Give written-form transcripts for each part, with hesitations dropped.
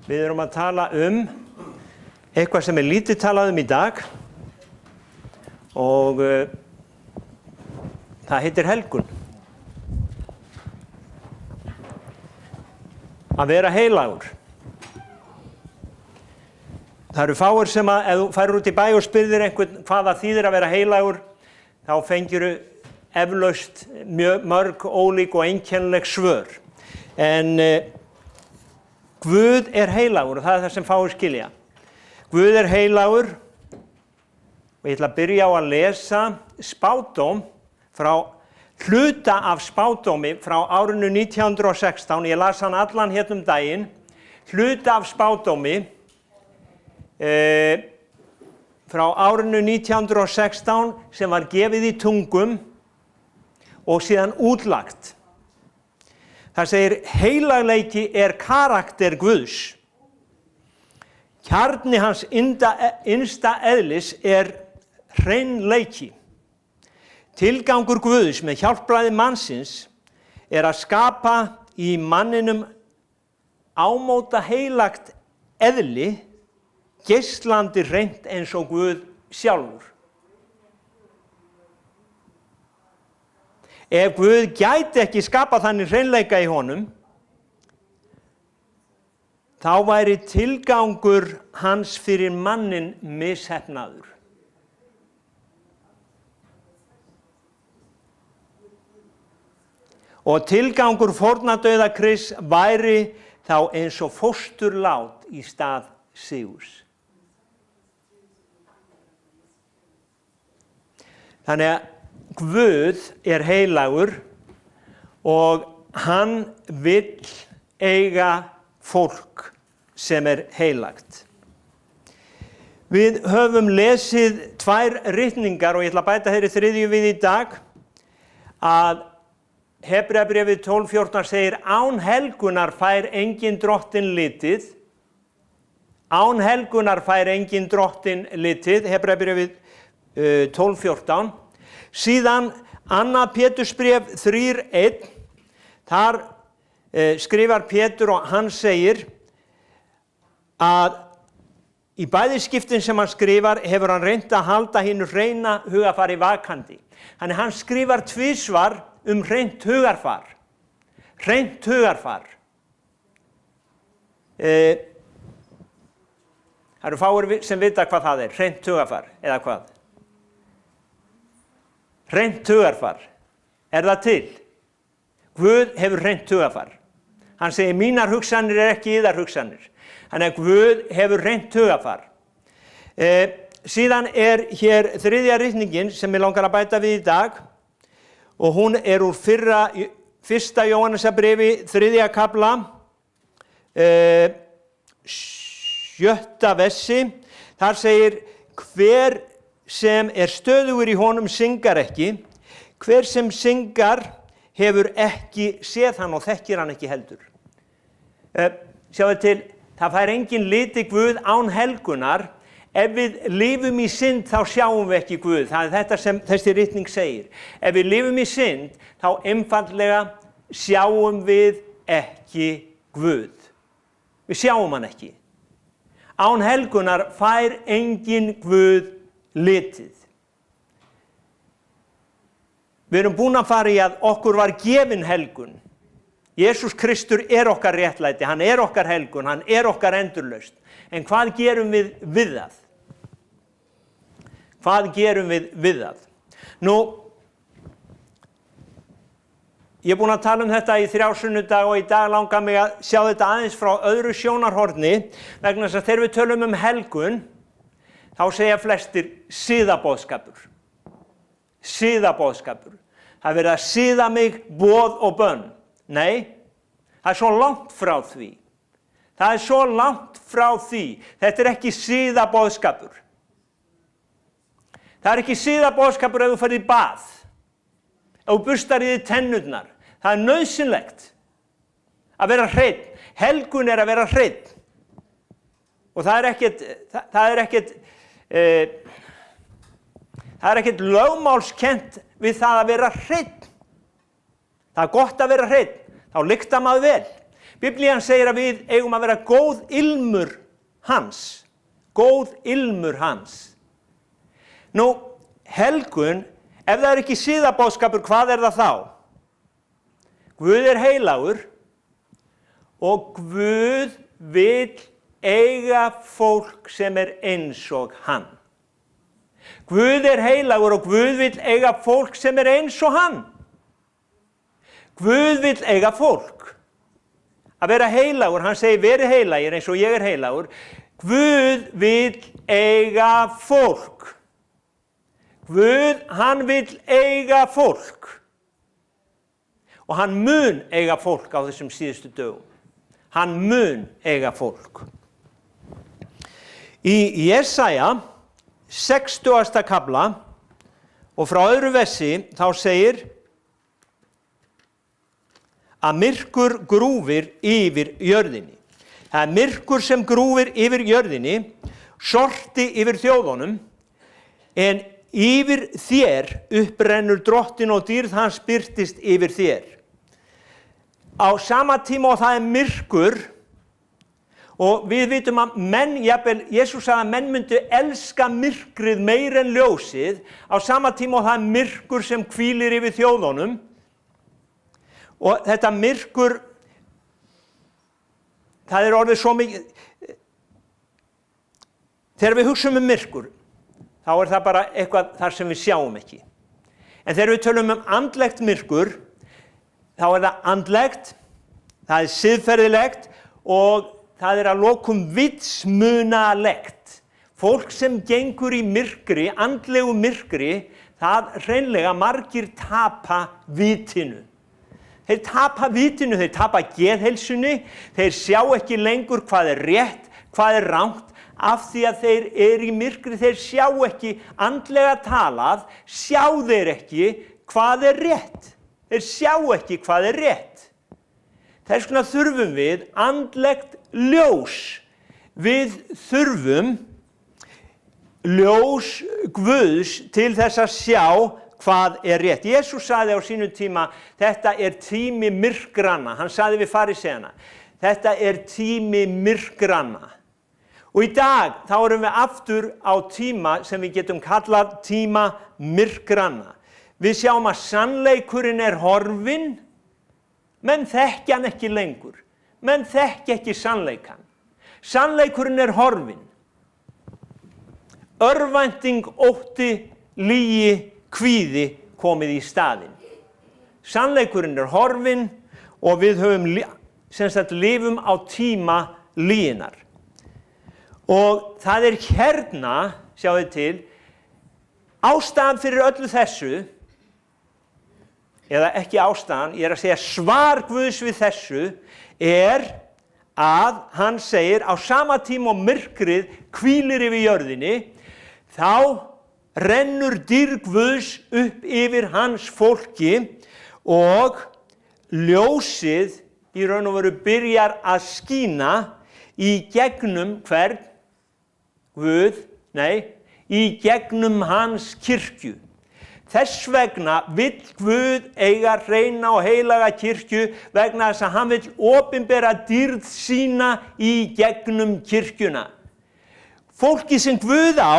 Við erum að tala eitthvað sem lítið talað í dag og það heitir helgun. Að vera heilagur. Það eru fáir sem ef þú færir út í bæ og spyrðir einhvern hvað það þýðir að vera heilagur, þá fengirðu eflaust mörg ólík og einkennileg svör. En Guð heilagur og það það sem fáir skilja. Guð heilagur og ég ætla að byrja á að lesa spádóm hluta af spádómi frá árinu 1916. Ég las hann allan hérna daginn. Hluta af spádómi frá árinu 1916 sem var gefið í tungum og síðan útlagt. Það segir, heilagleiki karakter Guðs. Kjarni hans innsta eðlis hreinleiki. Tilgangur Guðs með hjálpræði mannsins að skapa í manninum ámóta heilagt eðli, geislandi hreint eins og Guð sjálfur. Ef Guð gæti ekki skapa þannig hreinleika í honum, þá væri tilgangur hans fyrir mannin misheppnaður. Og tilgangur fórnardauða Krists væri þá eins og fósturlát í stað sigurs. Þannig að Guð heilagur og hann vill eiga fólk sem heilagt. Við höfum lesið 2 ritningar og ég ætla að bæta þeirri 3. við í dag að Hebreabréfið 12:14 segir án helgunar fær enginn drottinn litið. Án helgunar fær enginn drottinn litið, Hebreabréfið 12:14. Síðan 2. Pétursbréf 3:1, þar skrifar Pétur og hann segir að í bæði skiptin sem hann skrifar hefur hann reynt að halda hinu hreina hugarfari vakandi. Þannig hann skrifar 2 svar hreint hugarfar. Hreint hugarfar. Það eru fáir sem vita hvað það hreint hugarfar, eða hvað? Hreint hugarfar. Það til? Guð hefur hreint hugarfar. Hann segir, mínar hugsanir ekki yðar hugsanir. Þannig að Guð hefur hreint hugarfar. Síðan hér 3. ritningin sem ég langar að bæta við í dag og hún úr 1. Jóhannesarbréfi 3. kafla 7. versi. Þar segir, hver sem stöðugur í honum syngar ekki, hver sem syngar hefur ekki séð hann og þekkir hann ekki heldur. Sjáðu til, það fær enginn liti Guð án helgunar. Ef við lifum í synd þá sjáum við ekki Guð. Það þetta sem þessi ritning segir. Ef við lifum í synd þá einfaldlega sjáum við ekki Guð. Við sjáum hann ekki. Án helgunar fær enginn Guð litið. Við erum búin að fara í að okkur var gefin helgun. Jesús Kristur okkar réttlæti, hann okkar helgun, hann okkar endurlausn. En hvað gerum við við það? Hvað gerum við við það? Nú, ég búin að tala þetta í 3 sunnudaga og í dag langar mig að sjá þetta aðeins frá öðru sjónarhorni vegna þess að þegar við tölum helgun, þá segja flestir siðaboðskapur. Siðaboðskapur. Það verið að siða mig boð og bönn. Nei, það svo langt frá því. Það svo langt frá því. Þetta ekki siðaboðskapur. Það ekki siðaboðskapur ef þú ferð í bað. Ef þú burstar í þig tennurnar. Það nauðsynlegt að vera hreinn. Helgun að vera hreinn. Og það ekkert lögmálskennt við það að vera hreinn. Það gott að vera hreinn, þá lyktar maður vel. Biblían segir að við eigum að vera góð ilmur hans. Góð ilmur hans. Nú, helgun, ef það ekki siðaboðskapur, hvað það þá? Guð heilagur og Guð vill eiga fólk sem eins og hann. Guð heilagur og Guð vill eiga fólk sem eins og hann. Guð vill eiga fólk. Að vera heilagur, hann segir verið heilagir eins og ég heilagur. Guð vill eiga fólk. Guð, hann vill eiga fólk. Og hann mun eiga fólk á þessum síðustu dögum. Hann mun eiga fólk. Í Jesaja 60. kafla og frá öðru versi þá segir að myrkur grúfir yfir jörðinni. Það er myrkur sem grúfir yfir jörðinni, sorti yfir þjóðunum, en yfir þér upprennur drottin og dýrð hans birtist yfir þér. Á sama tíma og það er myrkur, og við vitum að menn, jafnvel, Jesús sagði að menn myndu elska myrkrið meir en ljósið, á sama tíma og það er myrkur sem hvílir yfir þjóðunum, og þetta myrkur, það er orðið svo mikið, þegar við hugsum myrkur, þá er það bara eitthvað þar sem við sjáum ekki. En þegar við tölum andlegt myrkur, þá er það andlegt, það er siðferðilegt og það er að lokum vitsmunalegt. Fólk sem gengur í myrkri, andlegu myrkri, það hreinlega margir tapa vitinu. Þeir tapa vitinu, þeir tapa geðheilsunni, þeir sjá ekki lengur hvað er rétt, hvað er rangt, af því að þeir eru í myrkri, þeir sjá ekki andlega talað, sjá þeir ekki hvað er rétt. Þeir sjá ekki hvað er rétt. Þess vegna þurfum við andlegt ljós. Við þurfum ljós Guðs til þess að sjá hvað er rétt. Jesús sagði á sínum tíma, þetta er tími myrkranna. Hann sagði við faríseana, þetta er tími myrkranna. Og í dag þá erum við aftur á tíma sem við getum kallað tíma myrkranna. Við sjáum að sannleikurinn er horfinn, menn þekkja hann ekki lengur. Menn þekkja ekki sannleikann. Sannleikurinn er horfinn. Örvænting, ótti, lygi, kvíði komið í staðinn. Sannleikurinn er horfinn og við höfum lifum á tíma lyginnar. Og það er hérna, sjáðu til, ástæðan fyrir öllu þessu, eða ekki ástæðan, ég að segja svar Guðs við þessu, er að hann segir á sama tíma og myrkrið hvílir yfir jörðinni, þá rennur dýrð Guðs upp yfir hans fólki og ljósið í raun og veru byrjar að skína í gegnum hvern? Guð, í gegnum hans kirkju. Þess vegna vill Guð eiga hreina og heilaga kirkju vegna þess að hann vill opinbera dýrð sína í gegnum kirkjuna. Fólki sem Guð á,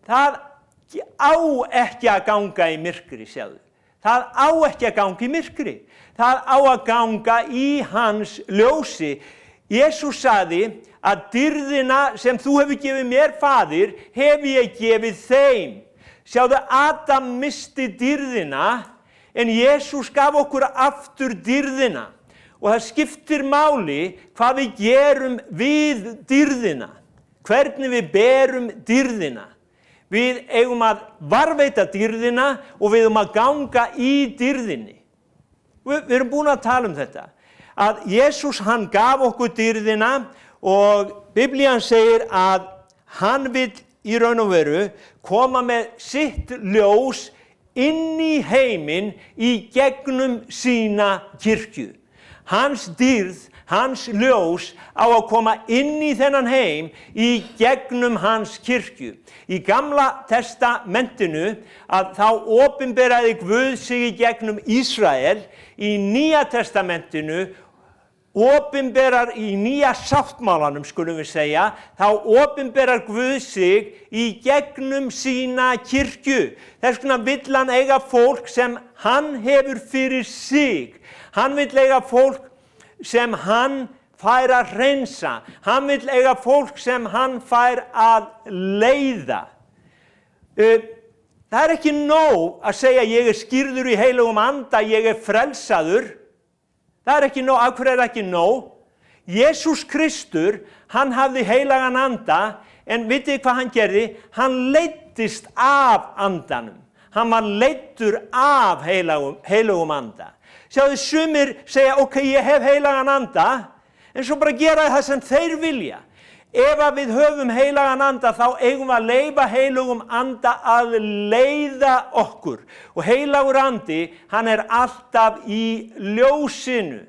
það á ekki að ganga í myrkri, sjáðu. Það á ekki að ganga í myrkri. Það á að ganga í hans ljósi. Jesús sagði að dýrðina sem þú hefur gefið mér, faðir, hef ég gefið þeim. Sjáðu, Adam misti dýrðina, en Jesús gaf okkur aftur dýrðina. Og það skiptir máli hvað við gerum við dýrðina. Hvernig við berum dýrðina. Við eigum að varðveita dýrðina og við eigum að ganga í dýrðinni. Við erum búin að tala um þetta. Að Jesús, hann gaf okkur dýrðina og Biblían segir að hann vill í raun og veru koma með sitt ljós inn í heiminn í gegnum sína kirkju. Hans dýrð, hans ljós á að koma inn í þennan heim í gegnum hans kirkju. Í Gamla testamentinu að þá opinberaði Guð sig í gegnum Ísrael, í Nýja testamentinu opinberar í nýja sáttmálanum, skulum við segja, þá opinberar Guð sig í gegnum sína kirkju. Þess vegna vill hann eiga fólk sem hann hefur fyrir sig. Hann vill eiga fólk sem hann fær að hreinsa. Hann vill eiga fólk sem hann fær að leiða. Það ekki nóg að segja ég skírður í heilugum anda, ég frelsaður. Það ekki nóg. Af hverju ekki nóg? Jesús Kristur, hann hafði heilagan anda, en vitið hvað hann gerði? Hann leiddist af andanum. Hann var leiddur af heilugum anda. Sjáðu, sumir segja, ok, ég hef heilagan anda, en svo bara gera það sem þeir vilja. Ef við höfum heilagan anda, þá eigum við að leyfa heilugum anda að leiða okkur. Og heilagur andi, hann alltaf í ljósinu.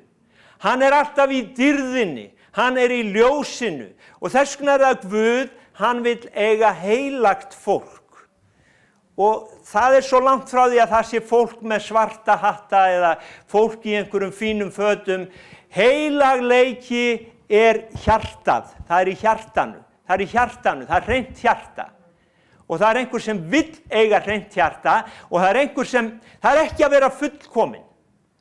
Hann alltaf í dýrðinni. Hann í ljósinu. Og þess vegna það Guð, hann vill eiga heilagt fólk. Og það svo langt frá því að það sé fólk með svarta hatta eða fólk í einhverjum fínum fötum. Heilagleiki hjartað. Það í hjartanu. Það í hjartanu. Það hreint hjarta. Og það einhver sem vill eiga hreint hjarta og það einhver sem, það ekki að vera fullkomin.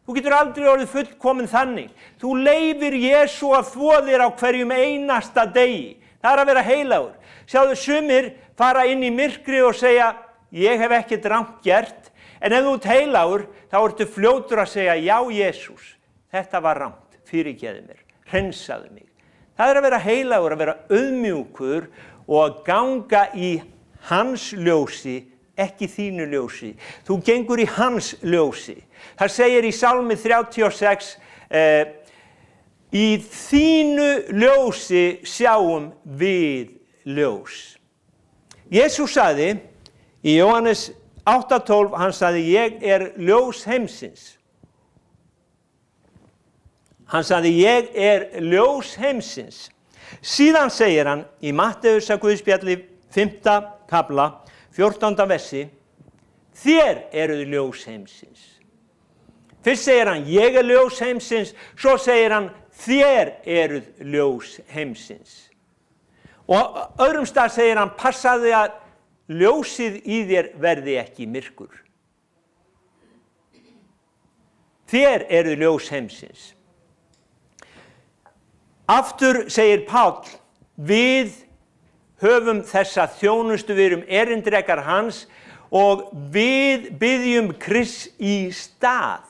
Þú getur aldrei orðið fullkomin þannig. Þú leyfir Jesú að þvo þér á hverjum einasta degi. Það að vera heilagur. Sjáðu, sumir fara inn í myrkri og segja, ég hef ekkert rangt gert, en ef þú ert heilagur, þá ertu fljótur að segja, já, Jesús, þetta var rangt, fyrirgefðu mér, hreinsaðu mig. Það að vera heilagur, að vera auðmjúkur og að ganga í hans ljósi, ekki þínu ljósi. Þú gengur í hans ljósi. Það segir í Sálmi 36, í þínu ljósi sjáum við ljós. Jesús sagði, í Jóhannes 8:12, hann sagði, ég ljós heimsins. Hann sagði, ég ljós heimsins. Síðan segir hann í Matteusar Guðspjalli 5. kafla, 14. versi, þér eruð ljós heimsins. Fyrst segir hann, ég ljós heimsins, svo segir hann, þér eruð ljós heimsins. Og öðrum stað segir hann, passaðu að ljósið í þér verði ekki myrkur. Þér eruð ljós heimsins. Aftur segir Páll, við höfum þessa þjónustu, við erum erindrekar hans og við biðjum Krist í stað.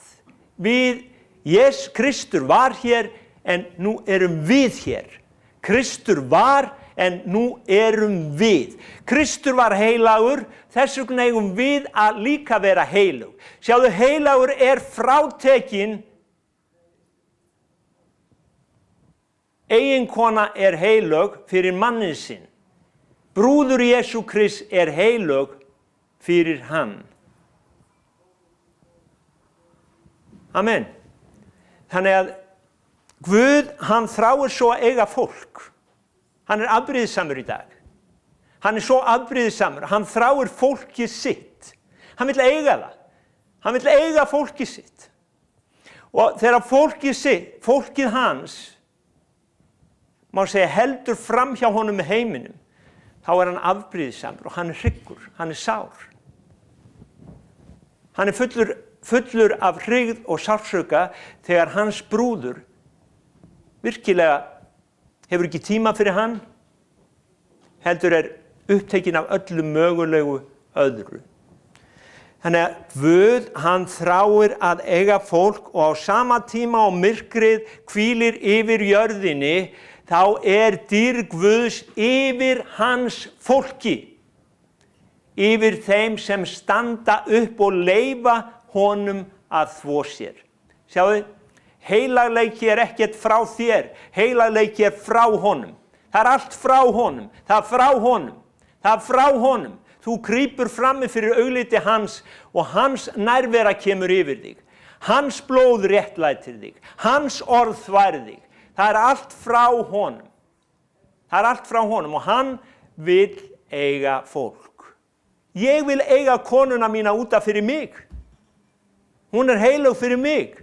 Kristur var hér en nú erum við hér. Kristur var en nú erum við. Kristur var heilagur, þess vegna eigum við að líka vera heilug. Sjáðu, heilagur frátekinn. Eiginkona heilug fyrir mannin sinn. Brúður Jesú Krist heilug fyrir hann. Amen. Þannig að Guð, hann þráir svo að eiga fólk. Hann afbrýðisamur í dag. Hann svo afbrýðisamur. Hann þráir fólkið sitt. Hann vill eiga það. Hann vill eiga fólkið sitt. Og þegar fólkið hans, má segja, heldur fram hjá honum með heiminum, þá hann afbrýðisamur og hann hryggur, hann sár. Hann fullur af hrygð og sársauka þegar hans brúður virkilega hefur ekki tíma fyrir hann, heldur upptekinn af öllu mögulegu öðru. Þannig að Guð, hann þráir að eiga fólk og á sama tíma og myrkrið hvílir yfir jörðinni, þá dýrð Guðs yfir hans fólki, yfir þeim sem standa upp og leyfa honum að þvo sér. Sjáðu, heilagleiki ekkert frá þér, heilagleiki frá honum. Það allt frá honum, það frá honum, það frá honum. Þú krýpur frammi fyrir augliti hans og hans nærvera kemur yfir þig. Hans blóð réttlætir þig, hans orð þvær þig. Það allt frá honum. Það allt frá honum og hann vill eiga fólk. Ég vil eiga konuna mína út af fyrir mig. Hún heilug fyrir mig.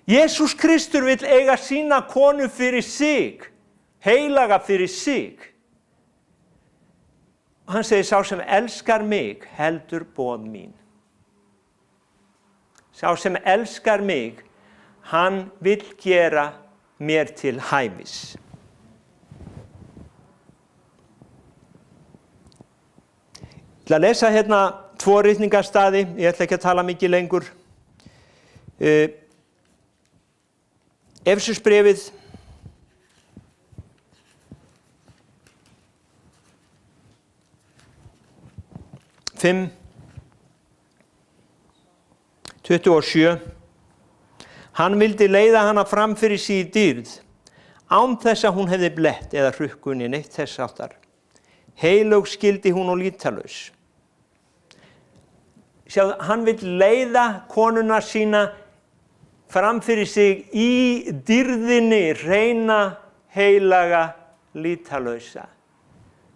Jesús Kristur vill eiga sína konu fyrir sig, heilaga fyrir sig. Og hann segir, sá sem elskar mig heldur boð mín. Sá sem elskar mig, hann vill gera mér til hæfis. Ég ætla að lesa hérna 2 ritningarstaði, ég ætla ekki að tala mikið lengur. Efesusbréfið 5:27. Hann vildi leiða hana fram fyrir sig í dýrð, án þess að hún hefði blett eða hrukkunni neitt þess áttar. Heilög skildi hún og lýtalaus. Sjáðu, hann vill leiða konuna sína fram fyrir sig í dýrðinni, hreina, heilaga, lýtalausa.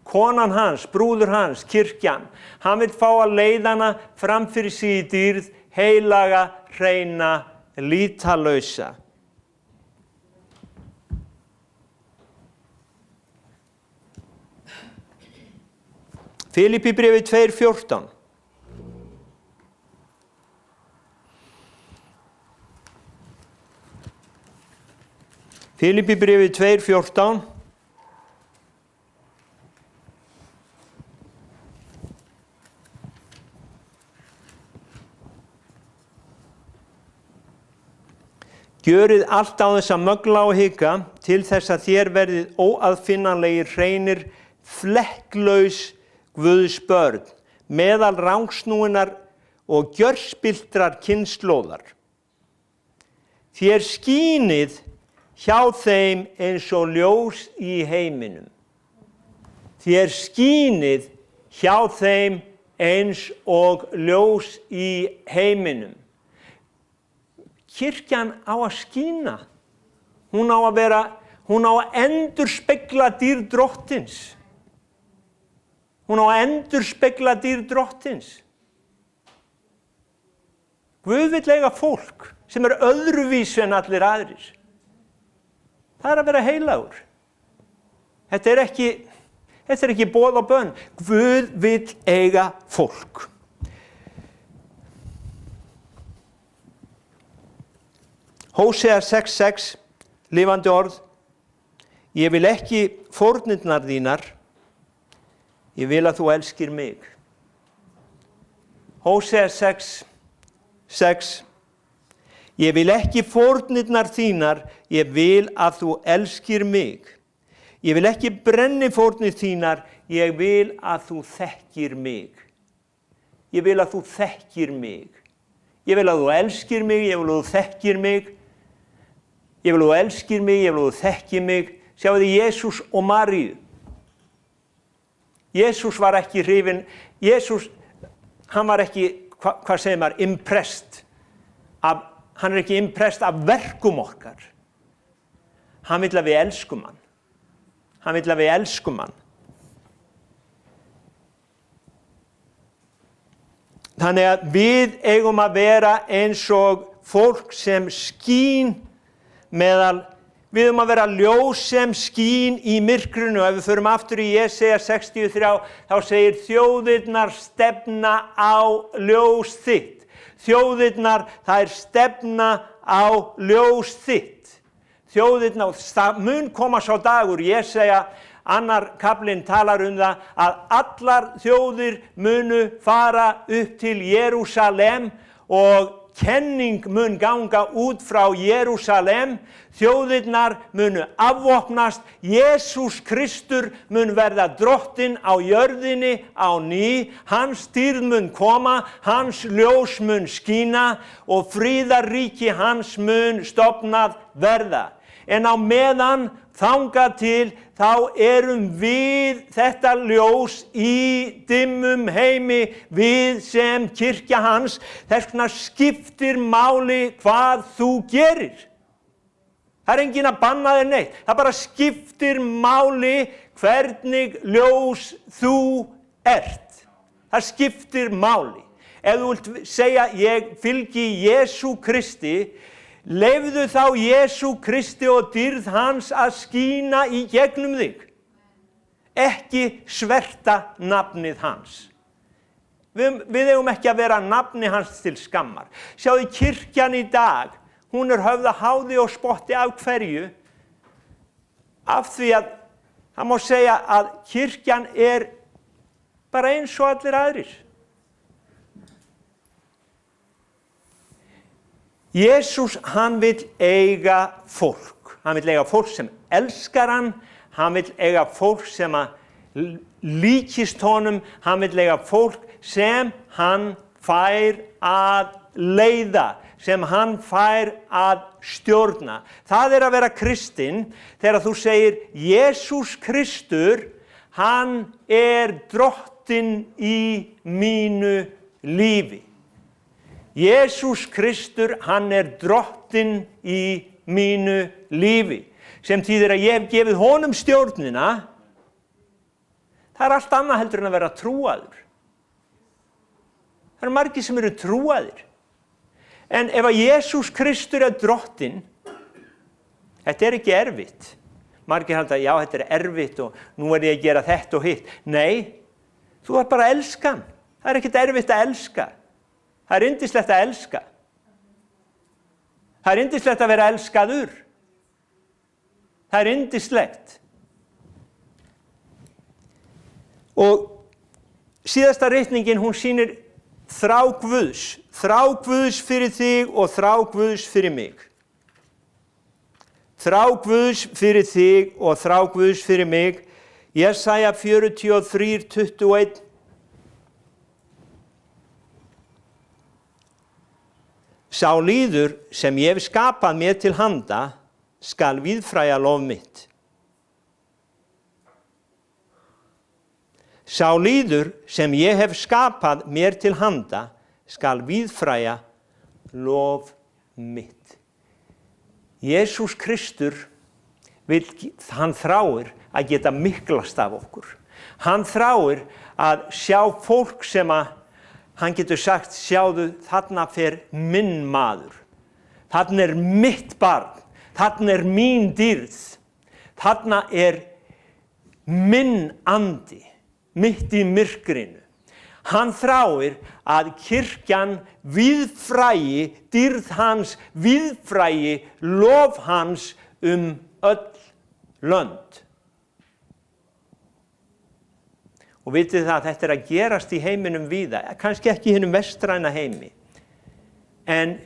Konan hans, brúður hans, kirkjan, hann vill fá að leiða hana fram fyrir sig í dýrð, heilaga, hreina, lýtalausa. Filippíbréfið 2:14. Filippíbréfið 2:14. Gjörið allt á þess að mögla og hika til þess að þér verðið óaðfinnanlegir, hreinir, flekklaus Guðs börn, meðal rangsnúinnar og gjörspilltrar kynslóðar. Þér skínið hjá þeim eins og ljós í heiminum. Þér skínið hjá þeim eins og ljós í heiminum. Kirkjan á að skína. Hún á að endurspegla dýrð Drottins. Hún á að endurspegla dýrð Drottins. Guð vill eiga fólk sem öðruvísu en allir aðrir. Það að vera heilagur. Þetta er ekki boð og bönn. Guð vill eiga fólk. Hósea 6:6, lifandi orð. Ég vil ekki fórnirnar þínar, ég vil að þú elskir mig. Hósea 6:6. Ég vil ekki fórnirnar þínar, ég vil að þú elskir mig. Ég vil ekki brennifórnir þínar, ég vil að þú þekkir mig. Ég vil að þú þekkir mig. Ég vil að þú elskir mig, ég vil að þú þekkir mig. Ég vil að þú elskir mig, ég vil að þú þekkir mig. Sjáu þið Jesús og Maríu. Jesús var ekki hrifinn. Jesús, hann var ekki, hvað segir maður, impressed. Hann ekki impressed af verkum okkar. Hann vill að við elskum hann. Hann vill að við elskum hann. Þannig að við eigum að vera eins og fólk sem skín við eigum að vera ljós sem skín í myrkrinu. Ef við förum aftur í Jesaja 63, þá segir þjóðirnar stefna á ljós þitt. Þjóðirnar, það stefna á ljós þitt. Þjóðirnar, það mun koma sá dagur, Jesaja, annar kaflinn talar það, að allar þjóðir munu fara upp til Jerúsalem og kenning mun ganga út frá Jerúsalem. Þjóðirnar munu afvopnast. Jesús Kristur mun verða drottinn á jörðinni á ný. Hans dýrð mun koma, hans ljós mun skína og fríðarríki hans mun stofnað verða. En á meðan þangað til þá erum við þetta ljós í dimmum heimi, við sem kirkja hans. Þess vegna skiptir máli hvað þú gerir. Það enginn að banna þér neitt. Það bara skiptir máli hvernig ljós þú ert. Það skiptir máli. Ef þú vilt segja ég fylgi Jesú Kristi, Leyfðu þá Jesú Kristi og dýrð hans að skína í gegnum þig. Ekki sverta nafnið hans. Við eigum ekki að vera nafni hans til skammar. Sjáðu, kirkjan í dag, hún höfð að háði og spotti af hverju? Af því að það má segja að kirkjan bara eins og allir aðrir. Jesús, hann vill eiga fólk. Hann vill eiga fólk sem elskar hann. Hann vill eiga fólk sem líkist honum. Hann vill eiga fólk sem hann fær að leiða, sem hann fær að stjórna. Það að vera kristinn þegar þú segir Jesús Kristur, hann drottinn í mínu lífi. Jesús Kristur, hann drottinn í mínu lífi. Sem þýðir að ég hef gefið honum stjórnina. Það allt annað heldur en að vera trúaður. Það margir sem trúaðir. En ef að Jesús Kristur drottinn, þetta ekki erfitt. Margir halda, já, þetta erfitt og nú ég að gera þetta og hitt. Nei, þú bara að elska hann. Það ekkert erfitt að elska. Það yndislegt að elska. Það yndislegt að vera elskaður. Það yndislegt. Og síðasta ritningin, hún sýnir þrá Guðs fyrir þig og þrá Guðs fyrir mig. Þrá Guðs fyrir þig og þrá Guðs fyrir mig. Jesaja 43:21. Sá líður sem ég hef skapað mér til handa skal víðfræja lof mitt. Sá líður sem ég hef skapað mér til handa skal víðfræja lof mitt. Jesús Kristur, hann þráir að geta miklast af okkur. Hann þráir að sjá fólk sem hann getur sagt, sjáðu, þarna fer minn maður. Þarna mitt barn. Þarna mín dýrð. Þarna minn andi. Mitt í myrkrinu. Hann þráir að kirkjan víðfræji, dýrð hans víðfræji, lof hans öll lönd. Og vitið það að þetta að gerast í heiminum víða, kannski ekki í hinum vestræna heimi, en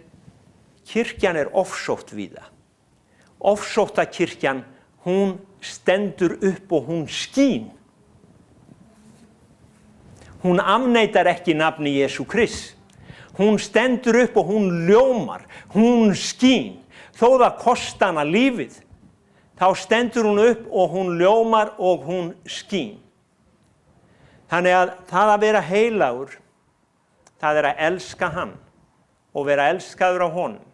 kirkjan ofsótt víða. Ofsótta kirkjan, hún stendur upp og hún skín. Hún afneitar ekki nafni Jesú Krist. Hún stendur upp og hún ljómar, hún skín. Þó það kosta hana lífið, þá stendur hún upp og hún ljómar og hún skín. Þannig að það að vera heilagur, það að elska hann og vera elskaður af honum.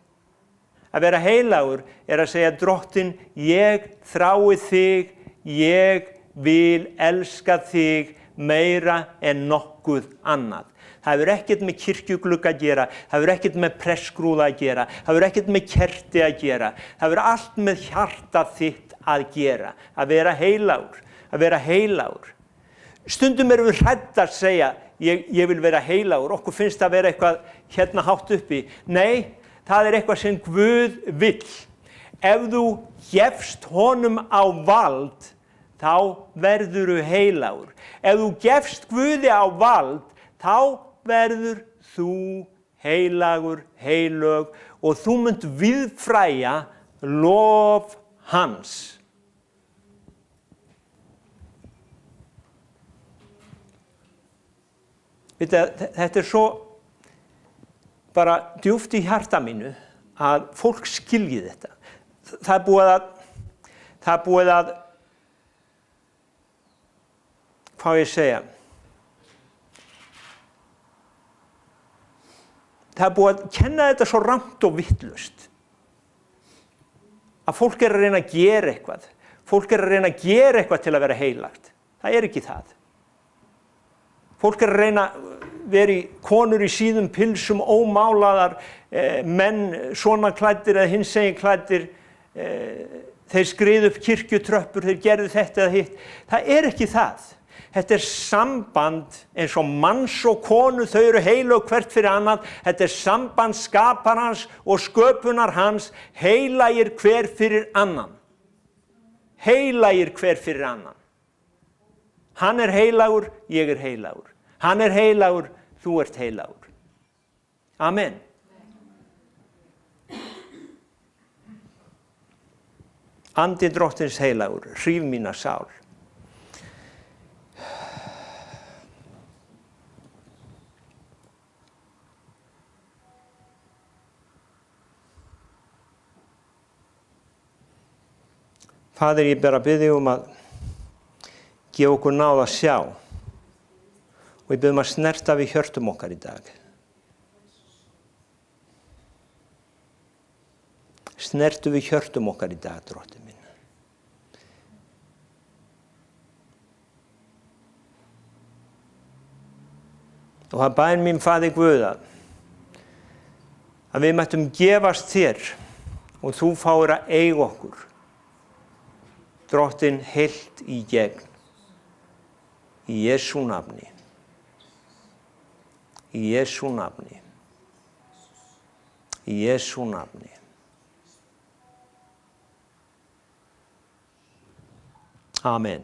Að vera heilagur að segja, drottinn, ég þrái þig, ég vil elska þig meira en nokkuð annað. Það hefur ekkert með kirkjuglugga að gera, það hefur ekkert með pressgrúða að gera, það hefur ekkert með kerti að gera, það hefur allt með hjarta þitt að gera, að vera heilagur, að vera heilagur. Stundum við hrædd að segja, ég vil vera heilagur, okkur finnst að vera eitthvað hérna hátt uppi. Nei, það eitthvað sem Guð vill. Ef þú gefst honum á vald, þá verður þú heilagur. Ef þú gefst Guði á vald, þá verður þú heilagur, heilög og þú munt víðfræja lof hans. Þetta svo bara djúpt í hjarta mínu að fólk skilji þetta. Það búið að hvað ég segja, það búið að kenna þetta svo rangt og vitlaust. Að fólk að reyna að gera eitthvað. Fólk að reyna að gera eitthvað til að vera heilagt. Það ekki það. Fólk að reyna, konur í síðum pilsum, ómálaðar, menn svona klæddir eða hinsegin klæddir, þeir skriðu upp kirkjutröppur, þeir gerðu þetta eða hitt. Það er ekki það. Þetta er samband eins og manns og konu, þau eru heilög hvert fyrir annað. Þetta er samband skaparans og sköpunar hans, heilagir hver fyrir annan. Heilagir hver fyrir annan. Hann er heilagur, ég er heilagur. Hann er heilagur, þú ert heilagur. Amen. Andi Drottins heilagur, hríf mína sál. Faðir, ég ber að biðja að gefa okkur náð að sjá og ég biðja að snerta við hjörtum okkar í dag. Snertu við hjörtum okkar í dag, Drottinn minn. Og það bæn mín, Faðir Guð, að við mættum gefast þér og þú fáir að eiga okkur. Drottinn heilt í gegn. Í Jesú nafni. Í Jesú nafni. Í Jesú nafni. Amen.